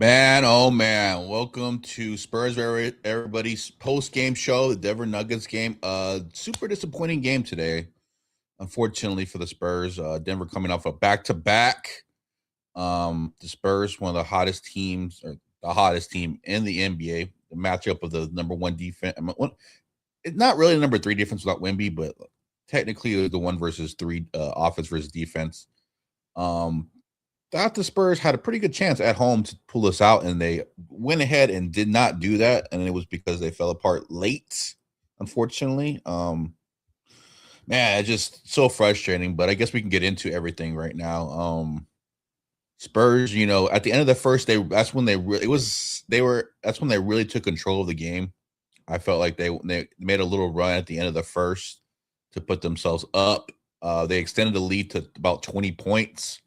Man, oh man, welcome to Spurs everybody's post-game show, the Denver Nuggets game. Super disappointing game today, unfortunately for the Spurs. Denver coming off a back-to-back. The Spurs, one of the hottest teams, or the hottest team in the NBA. The matchup of the number one defense. It's not really the number three defense without Wemby, but technically it was the one versus three offense versus defense. Um, thought the Spurs had a pretty good chance at home to pull this out, and they went ahead and did not do that, and it was because they fell apart late, unfortunately. Man, it's just so frustrating, but I guess we can get into everything right now. Spurs, at the end of the first, that's when they that's when they really took control of the game. I felt like they made a little run at the end of the first to put themselves up. They extended the lead to about 20 points.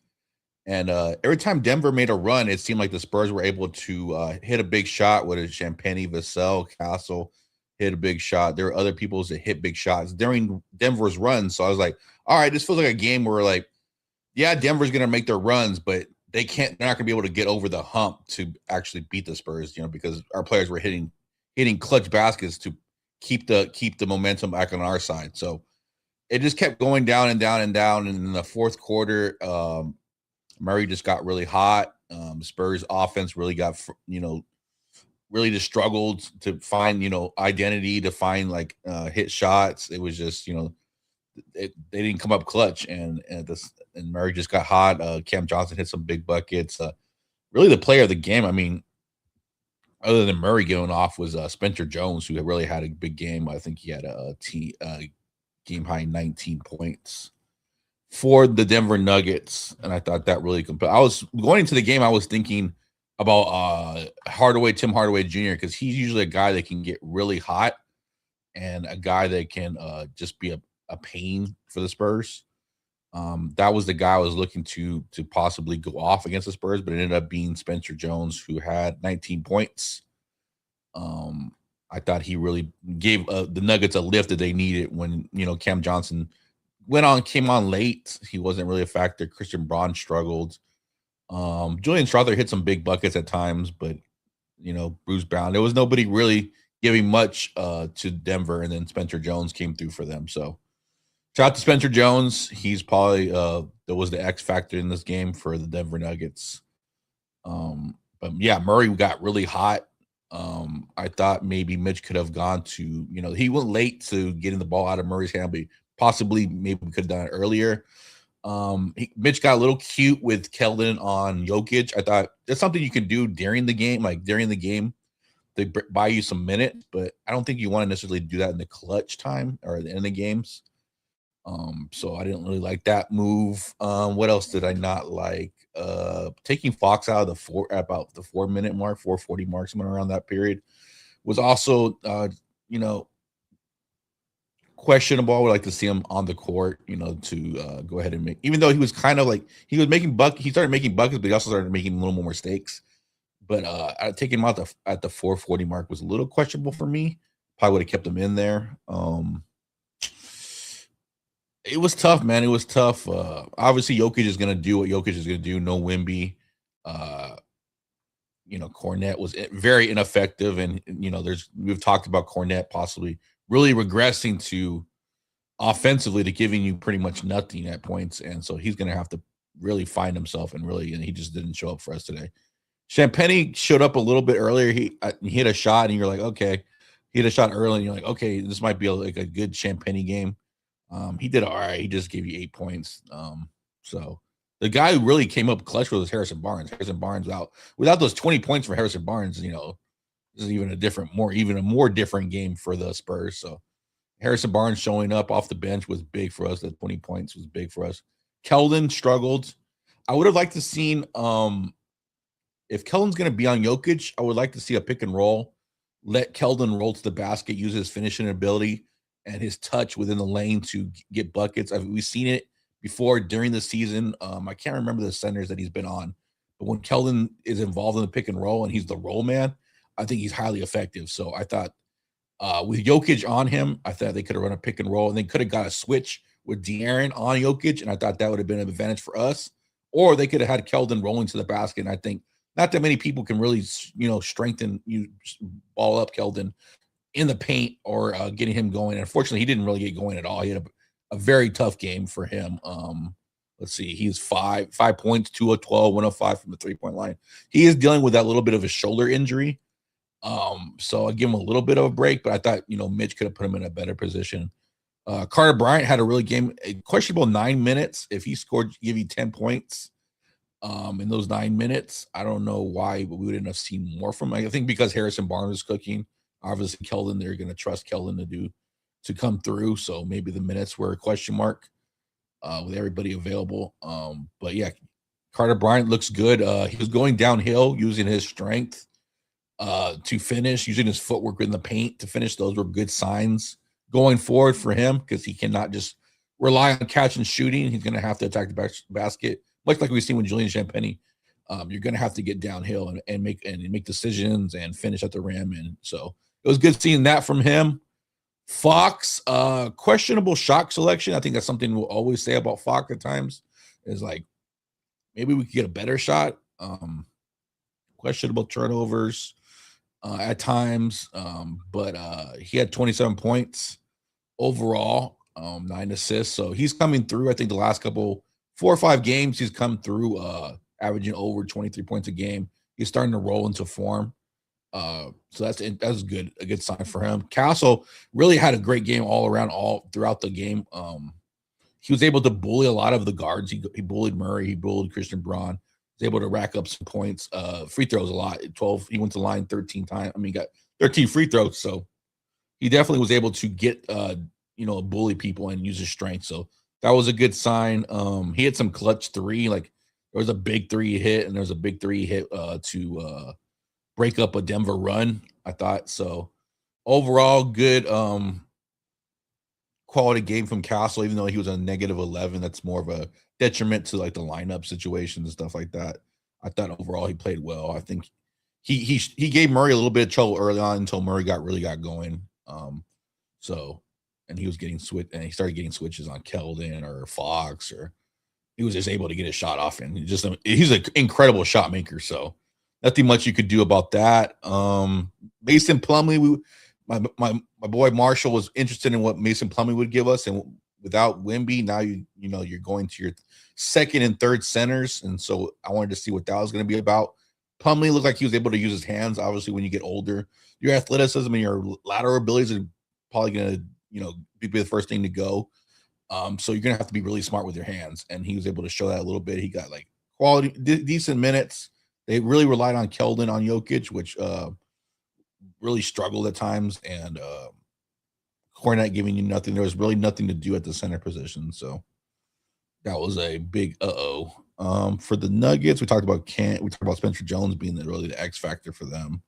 And every time Denver made a run, it seemed like the Spurs were able to hit a big shot. With a Champagne, Vassell, Castle hit a big shot. There were other people that hit big shots during Denver's run. So I was like, all right, this feels like a game where like, yeah, Denver's going to make their runs, but they're not going to be able to get over the hump to actually beat the Spurs, because our players were hitting clutch baskets to keep the momentum back on our side. So it just kept going down and down and down. And in the fourth quarter, Murray just got really hot. Spurs offense really got, really just struggled to find, identity, to find like hit shots. It was just, they didn't come up clutch, and Murray just got hot. Cam Johnson hit some big buckets. Really, the player of the game, I mean, other than Murray going off, was Spencer Jones, who really had a big game. I think he had a game high 19 points for the Denver Nuggets, and I thought that really I was going into the game, I was thinking about Tim Hardaway Jr., because he's usually a guy that can get really hot and a guy that can just be a pain for the Spurs. That was the guy I was looking to possibly go off against the Spurs, but it ended up being Spencer Jones, who had 19 points. I thought he really gave the Nuggets a lift that they needed when Cam Johnson came on late. He wasn't really a factor. Christian Braun struggled. Julian Strother hit some big buckets at times, but Bruce Brown, there was nobody really giving much to Denver, and then Spencer Jones came through for them. So shout out to Spencer Jones. He's probably that was the X factor in this game for the Denver Nuggets. But yeah, Murray got really hot. I thought maybe Mitch could have gone to, he went late to getting the ball out of Murray's hand, but possibly maybe we could have done it earlier. Mitch got a little cute with Keldon on Jokic. I thought that's something you can do during the game. Like during the game, they buy you some minutes, but I don't think you want to necessarily do that in the clutch time or at the end of the games. So I didn't really like that move. What else did I not like? Taking Fox out of about the 4-minute mark, 4:40 mark, somewhere around that period, was also questionable. I would like to see him on the court, to go ahead and make, even though he was kind of like, he was making he started making buckets, but he also started making a little more mistakes. But taking him out at the 4:40 mark was a little questionable for me. Probably would have kept him in there. It was tough, man. It was tough. Obviously, Jokic is going to do what Jokic is going to do. No Wemby. Cornette was very ineffective, and we've talked about Cornette possibly really regressing to offensively to giving you pretty much nothing at points, and so he's going to have to really find himself, and he just didn't show up for us today. Champagne showed up a little bit earlier. He hit a shot, and you're like, okay, he hit a shot early, and you're like, okay, this might be like a good Champagne game. He did all right. He just gave you 8 points. So the guy who really came up clutch was Harrison Barnes. Harrison Barnes without those 20 points for Harrison Barnes, this is even a more different game for the Spurs. So Harrison Barnes showing up off the bench was big for us. That 20 points was big for us. Keldon struggled. I would have liked to seen if Keldon's going to be on Jokic, I would like to see a pick and roll. Let Keldon roll to the basket, use his finishing ability and his touch within the lane to get buckets. We've seen it before during the season. I can't remember the centers that he's been on, but when Keldon is involved in the pick and roll and he's the roll man, I think he's highly effective. So I thought with Jokic on him, I thought they could have run a pick and roll, and they could have got a switch with De'Aaron on Jokic, and I thought that would have been an advantage for us. Or they could have had Keldon rolling to the basket, and I think not that many people can really, strengthen you, ball up Keldon in the paint or getting him going. Unfortunately, he didn't really get going at all. He had a very tough game for him. Let's see, he's 5 points, 2 of 12, 1 of 5 from the 3-point line. He is dealing with that little bit of a shoulder injury. So I give him a little bit of a break, but I thought, Mitch could have put him in a better position. Carter Bryant had a questionable 9 minutes. If he scored, give you 10 points in those 9 minutes. I don't know why, but we wouldn't have seen more from him. I think because Harrison Barnes is cooking. Obviously, Keldon, they're going to trust Keldon to come through. So maybe the minutes were a question mark with everybody available. But yeah, Carter Bryant looks good. He was going downhill using his strength to finish, using his footwork in the paint to finish. Those were good signs going forward for him because he cannot just rely on catch and shooting. He's going to have to attack the basket, much like we've seen with Julian Champagny. You're going to have to get downhill and make decisions and finish at the rim. And so it was good seeing that from him. Fox, questionable shot selection. I think that's something we'll always say about Fox at times is like, maybe we could get a better shot. Questionable turnovers at times. But he had 27 points overall, 9 assists. So he's coming through. I think the last 4 or 5 games, he's come through averaging over 23 points a game. He's starting to roll into form. So that's good, a good sign for him. Castle really had a great game all throughout the game. He was able to bully a lot of the guards. He bullied Murray, he bullied Christian Braun. He was able to rack up some points. Free throws a lot. 12. He went to the line 13 times. I mean, got 13 free throws. So he definitely was able to get bully people and use his strength. So that was a good sign. He had some clutch 3. Like there was a big 3 hit, and there was a big 3 hit to break up a Denver run, I thought. So overall, good quality game from Castle, even though he was a negative 11. That's more of a detriment to like the lineup situations and stuff like that. I thought overall he played well. I think he gave Murray a little bit of trouble early on until Murray really got going. And he was getting and he started getting switches on Keldon or Fox, or he was just able to get his shot off, and he's an incredible shot maker. So nothing much you could do about that. Mason Plumlee, my boy Marshall was interested in what Mason Plumlee would give us, and without Wemby, now you're going to your second and third centers, and so I wanted to see what that was going to be about. Plumlee looked like he was able to use his hands. Obviously, when you get older, your athleticism and your lateral abilities are probably going to be the first thing to go. So you're going to have to be really smart with your hands, and he was able to show that a little bit. He got like quality, decent minutes. They really relied on Keldon on Jokic, which really struggled at times, and Kornet giving you nothing. There was really nothing to do at the center position, so that was a big for the Nuggets. We talked about Spencer Jones being really the X factor for them.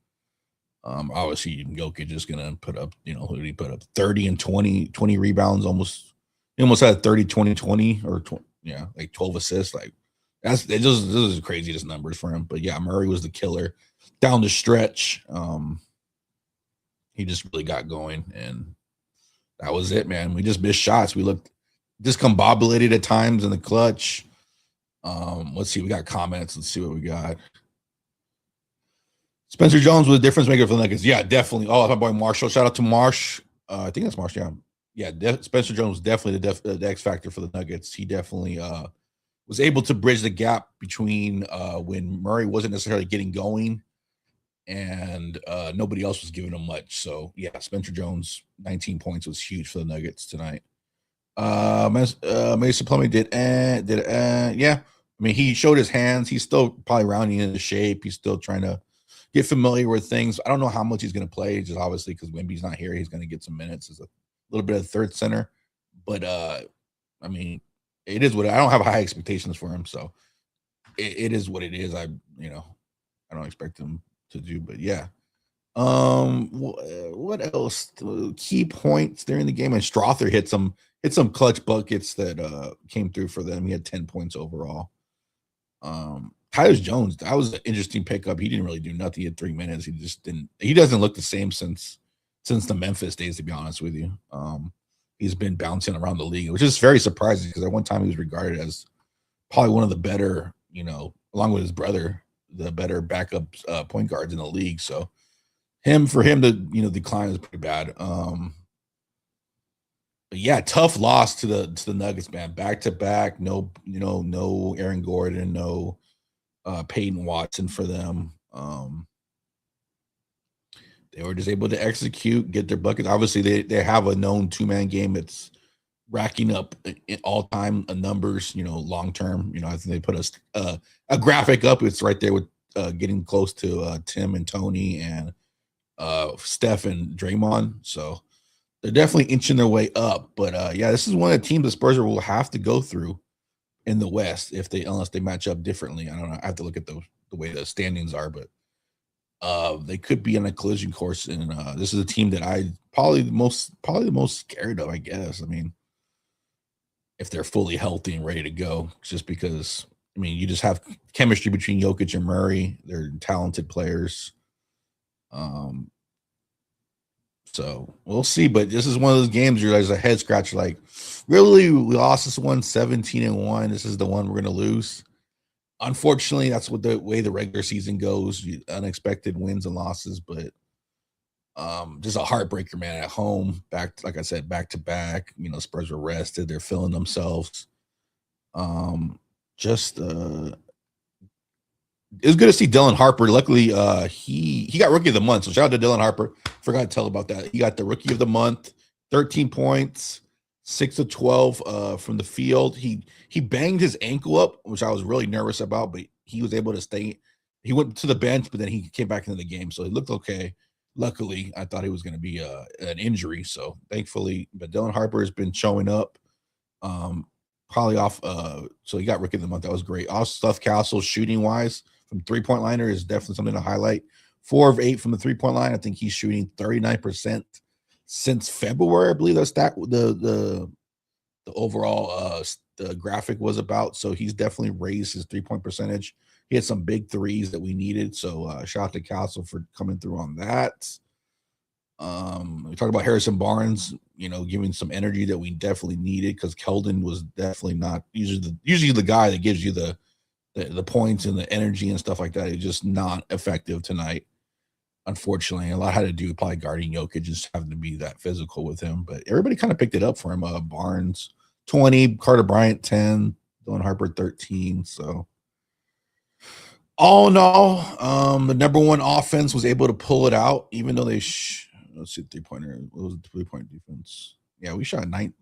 Obviously, Jokic is going to put up, who did he put up? 30 and 20 rebounds, he almost had 30, 20, 20, or like 12 assists. Like this is crazy, just numbers for him. But yeah, Murray was the killer down the stretch. He just really got going, and that was it, man. We just missed shots. We looked discombobulated at times in the clutch. Let's see. We got comments. Let's see what we got. Spencer Jones was a difference maker for the Nuggets. Yeah, definitely. Oh, my boy Marshall. Shout out to Marsh. I think that's Marsh. Yeah. Spencer Jones was definitely the X factor for the Nuggets. He definitely was able to bridge the gap between when Murray wasn't necessarily getting going and nobody else was giving him much. So yeah, Spencer Jones, 19 points was huge for the Nuggets tonight. Mason Plumlee did. Yeah. I mean, he showed his hands. He's still probably rounding into shape. He's still trying to get familiar with things. I don't know how much he's going to play, just obviously because Wemby's not here. He's going to get some minutes as a little bit of third center. But, I mean, it is what I don't have high expectations for him. So it is what it is. I don't expect him to do, but yeah. What else? Key points during the game, and Strother hit some clutch buckets that came through for them. He had 10 points overall. Tyus Jones, that was an interesting pickup. He didn't really do nothing. He had 3 minutes. He doesn't look the same since the Memphis days, to be honest with you. He's been bouncing around the league, which is very surprising because at one time he was regarded as probably one of the better, along with his brother, the better backup point guards in the league. So for him to decline is pretty bad. But yeah, tough loss to the Nuggets, man. Back to back, no Aaron Gordon, no Peyton Watson for them. They were just able to execute, get their buckets. Obviously, they have a known 2-man game that's racking up all time numbers. Long term. I think they put a graphic up. It's right there with getting close to Tim and Tony and Steph and Draymond. So they're definitely inching their way up. But yeah, this is one of the teams the Spurs will have to go through in the West unless they match up differently. I don't know. I have to look at the way the standings are, but they could be on a collision course. And this is a team that I probably the most scared of, I guess. I mean, if they're fully healthy and ready to go, just because you just have chemistry between Jokic and Murray. They're talented players. So we'll see. But this is one of those games where there's a head scratch. Like, really, we lost this one 17-1. This is the one we're going to lose. Unfortunately, that's what the way the regular season goes. Unexpected wins and losses, but just a heartbreaker, man. At home, like I said, back to back. Spurs were rested. They're feeling themselves. It was good to see Dylan Harper. Luckily, he got Rookie of the Month. So shout out to Dylan Harper. Forgot to tell about that. He got the Rookie of the Month, 13 points, 6 of 12 from the field. He banged his ankle up, which I was really nervous about, but he was able to stay. He went to the bench, but then he came back into the game, so he looked okay. Luckily, I thought he was going to be an injury, so thankfully. But Dylan Harper has been showing up. Probably off. So he got Rookie of the Month. That was great. Also, Steph Castle shooting wise from 3-point liner is definitely something to highlight. 4 of 8 from the 3-point line. I think he's shooting 39% since February. I believe that's the overall the graphic was about. So he's definitely raised his 3-point percentage. He had some big threes that we needed. So shout out to Castle for coming through on that. We talked about Harrison Barnes, giving some energy that we definitely needed because Keldon was definitely not usually the guy that gives you the points and the energy and stuff like that. He's just not effective tonight. Unfortunately, a lot had to do with probably guarding Jokic, just having to be that physical with him. But everybody kind of picked it up for him. Barnes 20, Carter Bryant 10, Dylan Harper 13. So all in all, the number one offense was able to pull it out, even though they let's see, 3-pointer. What was the 3-point defense? Yeah, we shot 9.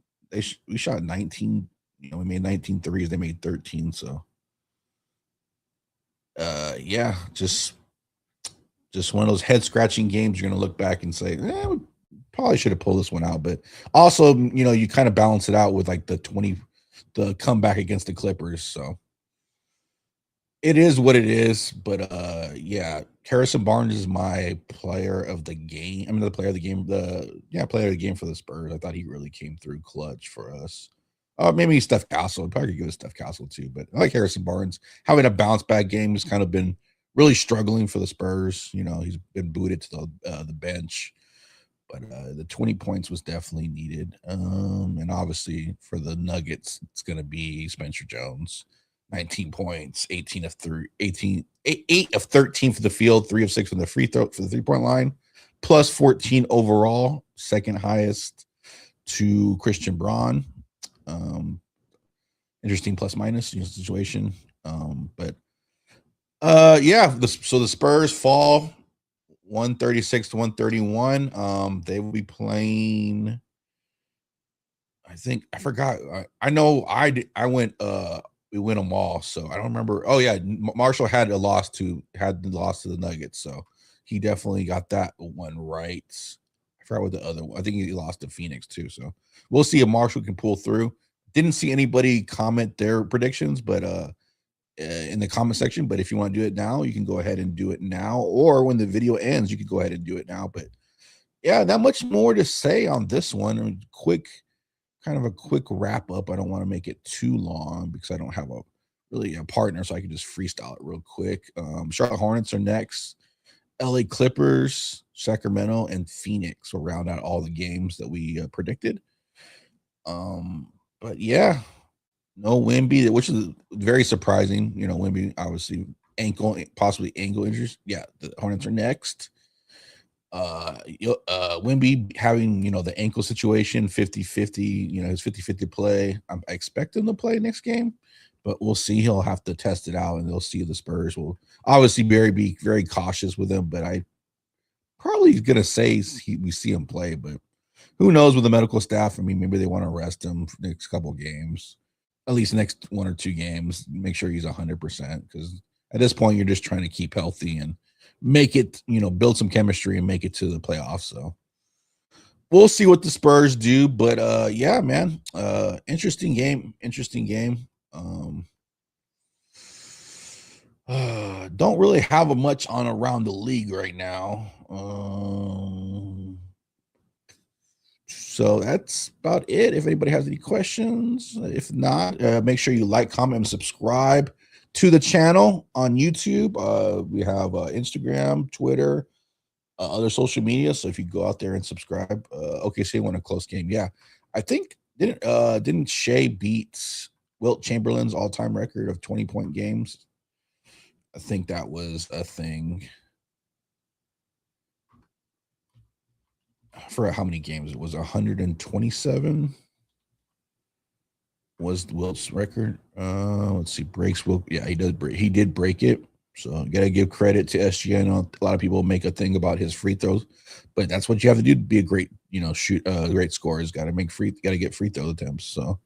We shot 19. We made 19 threes. They made 13. So, yeah, just one of those head scratching games. You're gonna look back and say, we probably should have pulled this one out. But also, you kind of balance it out with like the comeback against the Clippers. So it is what it is. But yeah, Harrison Barnes is my player of the game. The player of the game. Player of the game for the Spurs. I thought he really came through clutch for us. Maybe Steph Castle. I'd probably go to Steph Castle too. But I like Harrison Barnes. Having a bounce back game has kind of been really struggling for the Spurs. He's been booted to the bench. But the 20 points was definitely needed. And obviously for the Nuggets, it's going to be Spencer Jones. 19 points, 8 of 13 for the field, 3 of 6 from the free throw for the 3-point line, plus 14 overall, second highest to Christian Braun. Interesting plus minus situation. But yeah, so the Spurs fall 136 to 131. They will be playing. I think I forgot. I know I went. We win them all, so I don't remember. Oh yeah, Marshall had the loss to the Nuggets, so he definitely got that one right. I forgot what the other one. I think he lost to Phoenix too. So we'll see if Marshall can pull through. Didn't see anybody comment their predictions, but in the comment section. But if you want to do it now, you can go ahead and do it now, or when the video ends, you can go ahead and do it now. But yeah, not much more to say on this one. Kind of a quick wrap up. I don't want to make it too long because I don't have a partner, so I can just freestyle it real quick. Charlotte Hornets are next. LA Clippers, Sacramento, and Phoenix will round out all the games that we predicted. But yeah, no Wemby, which is very surprising. Wemby obviously possibly ankle injuries. Yeah, the Hornets are next. Wimby having, the ankle situation 50-50, his 50-50 play. I expect him to play next game, but we'll see. He'll have to test it out, and they'll see. The Spurs will obviously be very cautious with him, but I probably gonna say we see him play, but who knows with the medical staff? I mean, maybe they want to rest him for the next couple games, at least next 1 or 2 games. Make sure he's 100%, because at this point you're just trying to keep healthy and make it, build some chemistry and make it to the playoffs. So we'll see what the Spurs do, but yeah, man, interesting game. Don't really have much on around the league right now. So that's about it. If anybody has any questions, if not, make sure you like, comment, and subscribe to the channel on YouTube. We have Instagram, Twitter, other social media. So if you go out there and subscribe, OKC won a close game. Yeah, I think didn't Shea beat Wilt Chamberlain's all-time record of 20-point games? I think that was a thing. For how many games it was, 127 was Wilt's record. Let's see, breaks Wilt. Yeah, he did break it. So you gotta give credit to SGA. I know a lot of people make a thing about his free throws, but that's what you have to do to be a great, great scorer. Is got to get free throw attempts. So,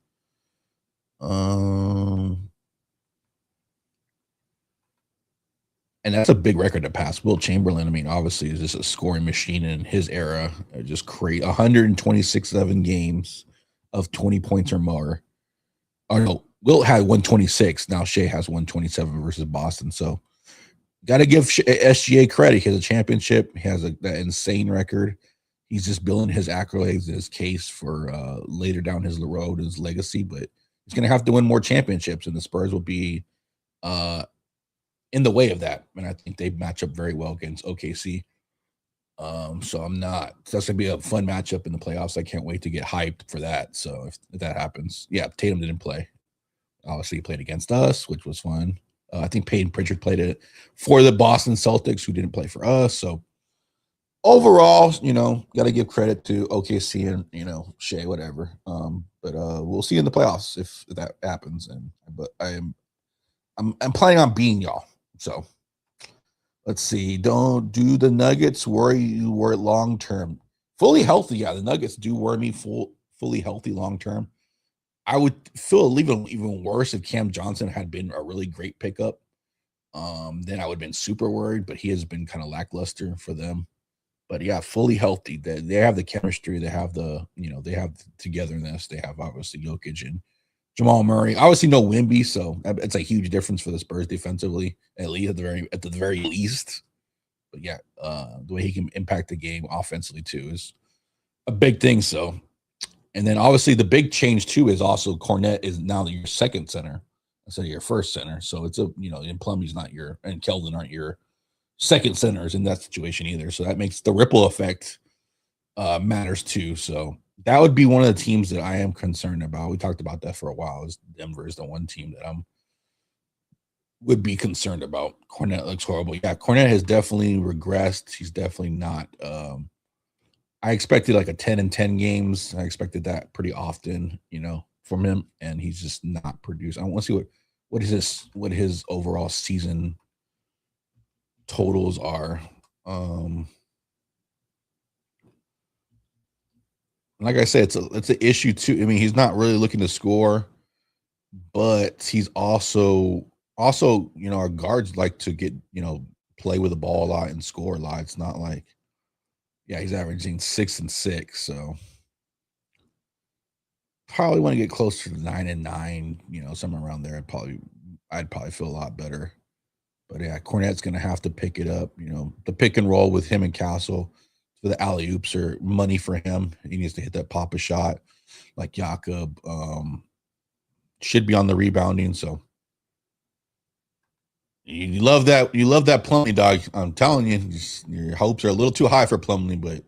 and that's a big record to pass. Wilt Chamberlain, I mean, obviously, is just a scoring machine in his era. Just create 126 games of 20 points or more. Oh no, Wilt had 126. Now Shea has 127 versus Boston. So, got to give SGA credit. He has a championship. He has that insane record. He's just building his accolades and his case for later down his road, his legacy. But he's going to have to win more championships, and the Spurs will be in the way of that. And I think they match up very well against OKC. So that's going to be a fun matchup in the playoffs. I can't wait to get hyped for that. So if that happens, yeah, Tatum didn't play. Obviously, he played against us, which was fun. I think Peyton Pritchard played it for the Boston Celtics, who didn't play for us. So overall, got to give credit to OKC and, Shea, whatever. But we'll see in the playoffs if that happens. But I'm planning on being y'all. So let's see. Don't do the Nuggets worry you long term? Fully healthy, yeah. The Nuggets do worry me fully healthy long term. I would feel even worse if Cam Johnson had been a really great pickup. Then I would have been super worried, but he has been kind of lackluster for them. But yeah, fully healthy. They have the chemistry. They have they have the togetherness. They have obviously Jokic and Jamal Murray. Obviously no Wimby, so it's a huge difference for the Spurs defensively, at the very least. But yeah, the way he can impact the game offensively too is a big thing. So, and then obviously the big change too is also Cornette is now your second center instead of your first center. So it's and Plumlee's not and Keldon aren't your second centers in that situation either. So that makes the ripple effect matters too. So that would be one of the teams that I am concerned about. We talked about that for a while. Is Denver is the one team that would be concerned about. Cornette looks horrible. Yeah, Cornette has definitely regressed. He's definitely not. I expected like a 10-10 games. I expected that pretty often, from him, and he's just not produced. I want to see what his overall season totals are. Like I said, it's an issue too. I mean, he's not really looking to score, but he's also our guards like to get play with the ball a lot and score a lot. It's not like, yeah, he's averaging 6 and 6, so probably want to get closer to 9 and 9, somewhere around there. I'd probably feel a lot better. But yeah, Cornette's going to have to pick it up. The pick and roll with him and Castle for the alley oops are money for him. He needs to hit that pop a shot like Jakob. Should be on the rebounding. So you love that. You love that Plumlee, dog. I'm telling you, your hopes are a little too high for Plumlee, but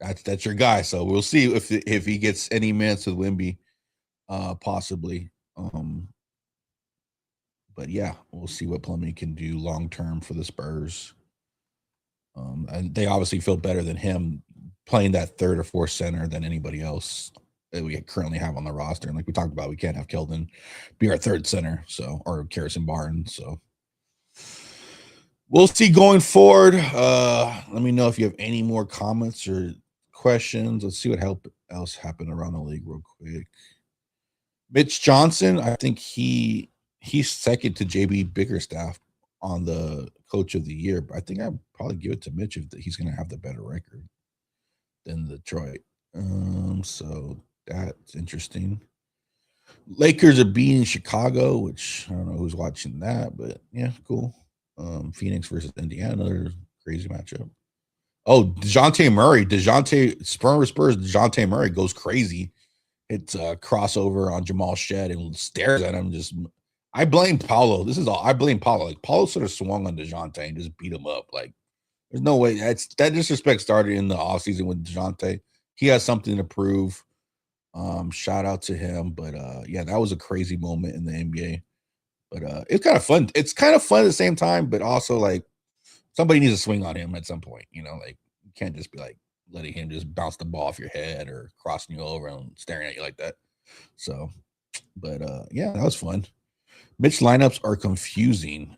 that's your guy. So we'll see if he gets any minutes with Wimby, possibly. But But yeah, we'll see what Plumlee can do long term for the Spurs. And they obviously feel better than him playing that third or fourth center than anybody else that we currently have on the roster. And like we talked about, we can't have Keldon be our third center, so or Harrison Barnes. So we'll see going forward. Let me know if you have any more comments or questions. Let's see what else happened around the league real quick. Mitch Johnson, I think he's second to JB Bickerstaff on the coach of the year, but I think I'd probably give it to Mitch if he's going to have the better record than Detroit. So that's interesting. Lakers are beating Chicago, which I don't know who's watching that, but yeah, cool. Phoenix versus Indiana, crazy matchup. Oh, DeJounte Murray, Spurs, DeJounte Murray goes crazy. It's a crossover on Jamal Shed and stares at him. I blame Paulo. This is all I blame Paulo. Like Paulo sort of swung on DeJounte and just beat him up. Like there's no way that disrespect started in the offseason with DeJounte. He has something to prove. Shout out to him. But yeah, that was a crazy moment in the NBA. But it's kind of fun. It's kind of fun at the same time, but also like somebody needs to swing on him at some point. Like you can't just be like letting him just bounce the ball off your head or crossing you over and staring at you like that. So, but yeah, that was fun. Mitch lineups are confusing.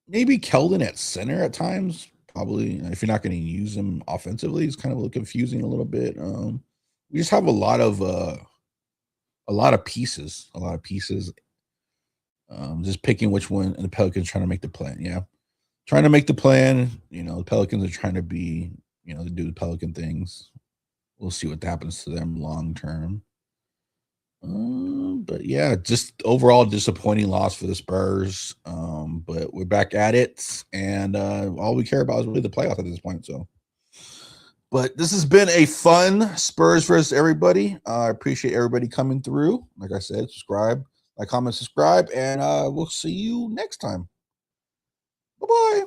Maybe Keldon at center at times. Probably if you're not going to use him offensively, it's kind of confusing a little bit. We just have a lot of pieces. Just picking which one, and the Pelicans trying to make the plan. Yeah, trying to make the plan. The Pelicans are trying to be, to do the Pelican things. We'll see what happens to them long term. But yeah, just overall disappointing loss for the Spurs. But we're back at it, and all we care about is really the playoffs at this point. So, but this has been a fun Spurs versus everybody. I appreciate everybody coming through. Like I said, subscribe, like, comment, subscribe, and we'll see you next time. Bye-bye.